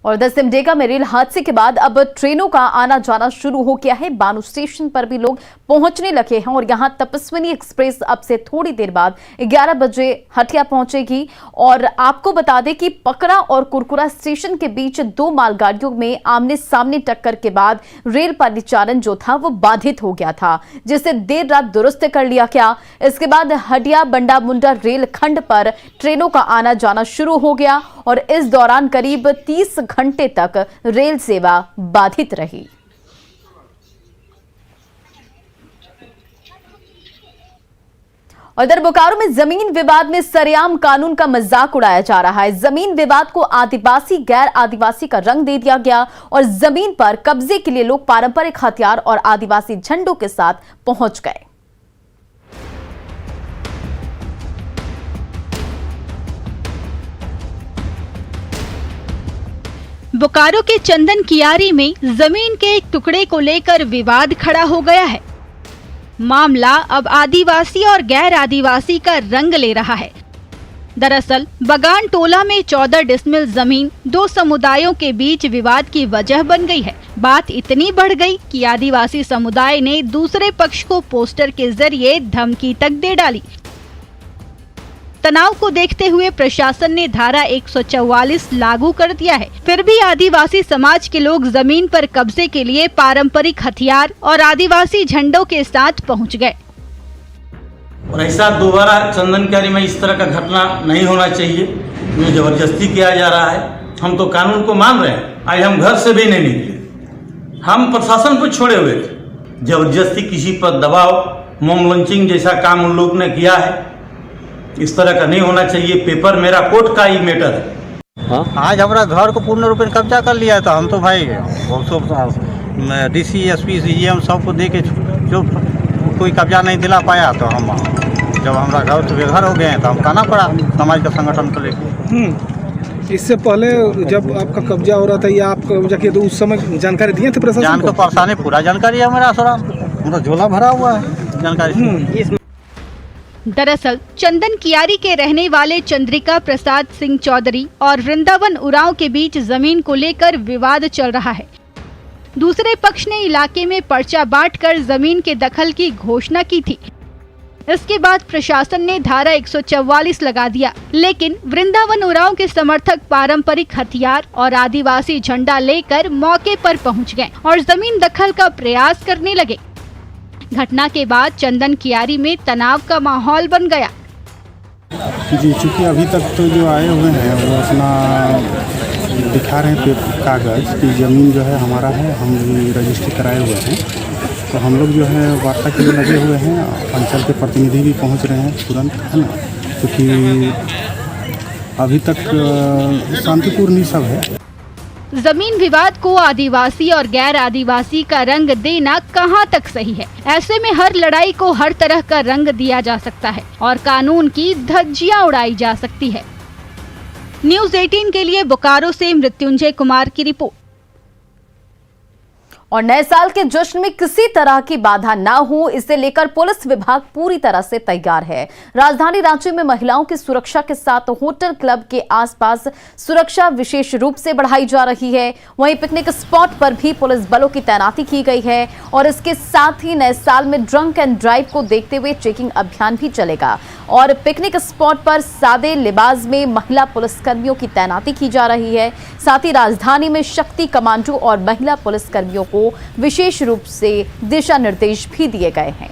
और 10 सिमडेगा में रेल हादसे के बाद अब ट्रेनों का आना जाना शुरू हो गया है। बानू स्टेशन पर भी लोग पहुंचने लगे हैं और यहां तपस्विनी एक्सप्रेस अब से थोड़ी देर बाद 11 बजे हटिया पहुंचेगी। और आपको बता दें कि पकड़ा और कुरकुरा स्टेशन के बीच दो मालगाड़ियों में आमने सामने टक्कर के बाद रेल परिचालन जो था वो बाधित हो गया था, जिसे देर रात दुरुस्त कर लिया गया। इसके बाद हटिया बंडा मुंडा रेल खंड पर ट्रेनों का आना जाना शुरू हो गया और इस दौरान करीब 30 घंटे तक रेल सेवा बाधित रही। उधर बोकारो में जमीन विवाद में सरेआम कानून का मजाक उड़ाया जा रहा है। जमीन विवाद को आदिवासी गैर आदिवासी का रंग दे दिया गया और जमीन पर कब्जे के लिए लोग पारंपरिक हथियार और आदिवासी झंडों के साथ पहुंच गए। बोकारो के चंदन कियारी में जमीन के एक टुकड़े को लेकर विवाद खड़ा हो गया है। मामला अब आदिवासी और गैर आदिवासी का रंग ले रहा है। दरअसल बगान टोला में 14 डिसमिल जमीन दो समुदायों के बीच विवाद की वजह बन गई है। बात इतनी बढ़ गई कि आदिवासी समुदाय ने दूसरे पक्ष को पोस्टर के जरिए धमकी तक दे डाली। तनाव को देखते हुए प्रशासन ने धारा 144 लागू कर दिया है। फिर भी आदिवासी समाज के लोग जमीन पर कब्जे के लिए पारंपरिक हथियार और आदिवासी झंडों के साथ पहुंच गए। और ऐसा दोबारा चंदन कियारी में इस तरह का घटना नहीं होना चाहिए। ये जबरदस्ती किया जा रहा है। हम तो कानून को मान रहे हैं। आज हम घर से भी नहीं निकले, हम प्रशासन को छोड़े हुए थे। जबरदस्ती किसी पर दबाव, मोम लॉन्चिंग जैसा काम उन लोग ने किया है। इस तरह का नहीं होना चाहिए। पेपर मेरा कोर्ट का ही मैटर है। हाँ? आज हमारा घर को पूर्ण रूप में कब्जा कर लिया था। हम तो भाई डीसी एसपी सीएम सबको दे के जो कोई कब्जा नहीं दिला पाया, तो हम जब हमारा घर से बेघर हो गए तो हम कहना पड़ा समाज का संगठन को लेकर। इससे पहले जब आपका कब्जा हो रहा था या आप कब्जा किए तो उस समय जानकारी दिए थे प्रशासन को? परेशानी पूरा जानकारी है मेरा, मेरा झोला भरा हुआ है जानकारी। दरअसल चंदन कियारी के रहने वाले चंद्रिका प्रसाद सिंह चौधरी और वृंदावन उरांव के बीच जमीन को लेकर विवाद चल रहा है। दूसरे पक्ष ने इलाके में पर्चा बांटकर जमीन के दखल की घोषणा की थी। इसके बाद प्रशासन ने धारा 144 लगा दिया, लेकिन वृंदावन उरांव के समर्थक पारंपरिक हथियार और आदिवासी झंडा लेकर मौके पर पहुंच गए और जमीन दखल का प्रयास करने लगे। घटना के बाद चंदन कियारी में तनाव का माहौल बन गया। जी, चूँकि अभी तक तो जो आए हुए हैं वो अपना दिखा रहे हैं कागज़ की ज़मीन जो है हमारा है, हम भी रजिस्ट्री कराए हुए हैं। तो हम लोग जो है वार्ता के लिए लगे हुए हैं। अंचल के प्रतिनिधि भी पहुंच रहे हैं तुरंत, है ना, क्योंकि अभी तक शांतिपूर्ण ही सब है। जमीन विवाद को आदिवासी और गैर आदिवासी का रंग देना कहां तक सही है? ऐसे में हर लड़ाई को हर तरह का रंग दिया जा सकता है और कानून की धज्जियां उड़ाई जा सकती है। न्यूज़ 18 के लिए बोकारो से मृत्युंजय कुमार की रिपोर्ट। और नए साल के जश्न में किसी तरह की बाधा ना हो, इसे लेकर पुलिस विभाग पूरी तरह से तैयार है। राजधानी रांची में महिलाओं की सुरक्षा के साथ होटल क्लब के आसपास सुरक्षा विशेष रूप से बढ़ाई जा रही है। वहीं पिकनिक स्पॉट पर भी पुलिस बलों की तैनाती की गई है और इसके साथ ही नए साल में ड्रंक एंड ड्राइव को देखते हुए चेकिंग अभियान भी चलेगा। और पिकनिक स्पॉट पर सादे लिबास में महिला पुलिसकर्मियों की तैनाती की जा रही है। साथ ही राजधानी में शक्ति कमांडो और महिला पुलिसकर्मियों को विशेष रूप से दिशा निर्देश भी दिए गए हैं।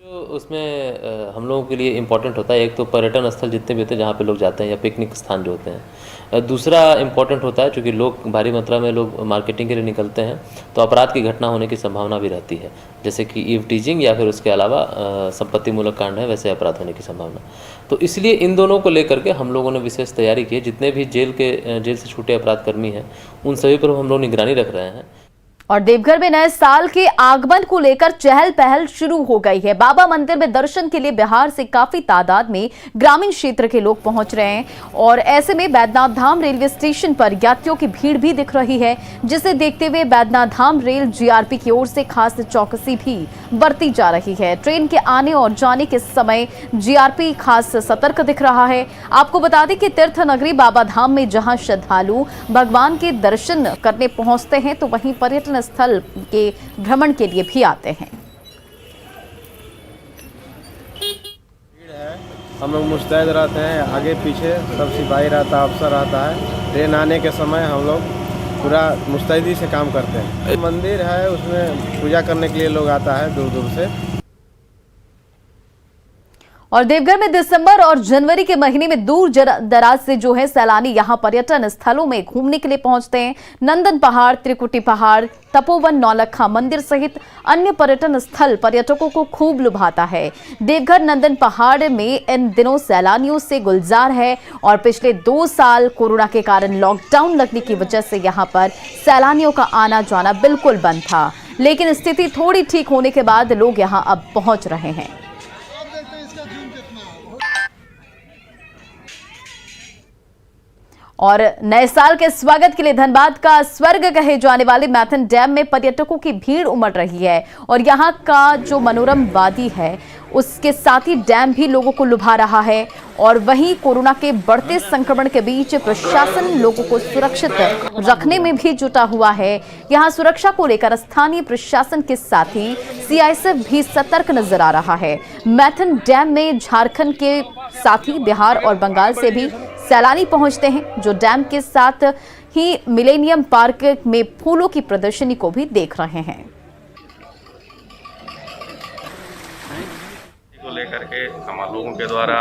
जो उसमें हम लोगों के लिए इम्पोर्टेंट होता है, एक तो पर्यटन स्थल जितने भी होते हैं जहाँ पे लोग जाते हैं या पिकनिक स्थान जो होते हैं। दूसरा इम्पोर्टेंट होता है क्योंकि लोग भारी मात्रा में लोग मार्केटिंग के लिए निकलते हैं तो अपराध की घटना होने की संभावना भी रहती है, जैसे कि ईव टीजिंग या फिर उसके अलावा संपत्ति मूलक कांड है, वैसे अपराध होने की संभावना। तो इसलिए इन दोनों को लेकर के हम लोगों ने विशेष तैयारी की है। जितने भी जेल से छूटे अपराध कर्मी हैं उन सभी पर हम लोग निगरानी रख रहे हैं। और देवघर में नए साल के आगमन को लेकर चहल पहल शुरू हो गई है। बाबा मंदिर में दर्शन के लिए बिहार से काफी तादाद में ग्रामीण क्षेत्र के लोग पहुंच रहे हैं और ऐसे में बैद्यनाथ धाम रेलवे स्टेशन पर यात्रियों की भीड़ भी दिख रही है, जिसे देखते हुए बैद्यनाथ धाम रेल जीआरपी की ओर से खास चौकसी भी बरती जा रही है। ट्रेन के आने और जाने के समय जीआरपी खास सतर्क दिख रहा है। आपको बता दें कि तीर्थ नगरी बाबा धाम में जहां श्रद्धालु भगवान के दर्शन करने पहुंचते हैं तो वहीं पर्यटन स्थल के भ्रमण के लिए भी आते हैं। हम लोग मुस्तैद रहते हैं, आगे पीछे सब सिपाही रहता है, अफसर रहता है। ट्रेन आने के समय हम लोग पूरा मुस्तैदी से काम करते हैं। मंदिर है, उसमें पूजा करने के लिए लोग आता है दूर दूर से। और देवघर में दिसंबर और जनवरी के महीने में दूर दराज से जो है सैलानी यहां पर्यटन स्थलों में घूमने के लिए पहुंचते हैं। नंदन पहाड़, त्रिकुटी पहाड़, तपोवन, नौलखा मंदिर सहित अन्य पर्यटन स्थल पर्यटकों को खूब लुभाता है। देवघर नंदन पहाड़ में इन दिनों सैलानियों से गुलजार है और पिछले 2 साल कोरोना के कारण लॉकडाउन लगने की वजह से यहां पर सैलानियों का आना जाना बिल्कुल बंद था, लेकिन स्थिति थोड़ी ठीक होने के बाद लोग यहां अब पहुंच रहे हैं। और नए साल के स्वागत के लिए धनबाद का स्वर्ग कहे जाने वाले मैथन डैम में पर्यटकों की भीड़ उमड़ रही है और यहां का जो मनोरम वादी है उसके साथ ही डैम भी लोगों को लुभा रहा है। और वहीं कोरोना के बढ़ते संक्रमण के बीच प्रशासन लोगों को सुरक्षित रखने में भी जुटा हुआ है। यहां सुरक्षा को लेकर स्थानीय प्रशासन के साथ ही सीआईएसएफ भी सतर्क नजर आ रहा है। मैथन डैम में झारखंड के साथ ही बिहार और बंगाल से भी सैलानी पहुंचते हैं, जो डैम के साथ ही मिलेनियम पार्क में फूलों की प्रदर्शनी को भी देख रहे हैं। को लेकर के हम लोगों के द्वारा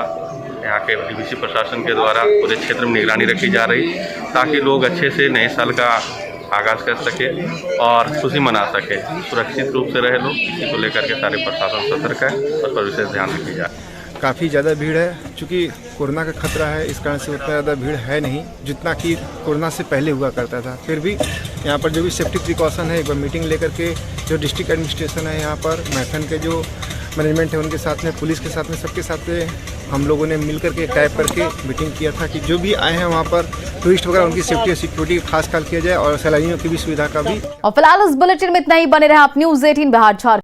यहाँ के डीवीसी प्रशासन के द्वारा पूरे क्षेत्र में निगरानी रखी जा रही, ताकि लोग अच्छे से नए साल का आगाज कर सके और खुशी मना सके, सुरक्षित रूप से रहे लोग। इसी को लेकर के सारे प्रशासन सतर्क है, उस पर विशेष ध्यान रखी जाए। काफ़ी ज़्यादा भीड़ है, चूँकि कोरोना का खतरा है, इस कारण से उतना ज़्यादा भीड़ है नहीं जितना कि कोरोना से पहले हुआ करता था। फिर भी यहाँ पर जो भी सेफ्टी प्रिकॉशन है, एक बार मीटिंग लेकर के जो डिस्ट्रिक्ट एडमिनिस्ट्रेशन है, यहाँ पर मैथन के जो मैनेजमेंट है उनके साथ में, पुलिस के साथ में, सबके साथ में हम लोगों ने मिल करके टाइप करके मीटिंग किया था कि जो भी आए हैं वहाँ पर टूरिस्ट वगैरह उनकी सेफ्टी और सिक्योरिटी खास ख्याल किया जाए और सैलानियों की भी सुविधा का भी। और फिलहाल इस बुलेटिन में इतना ही। बने रहे आप न्यूज़ 18 बिहार झारखंड।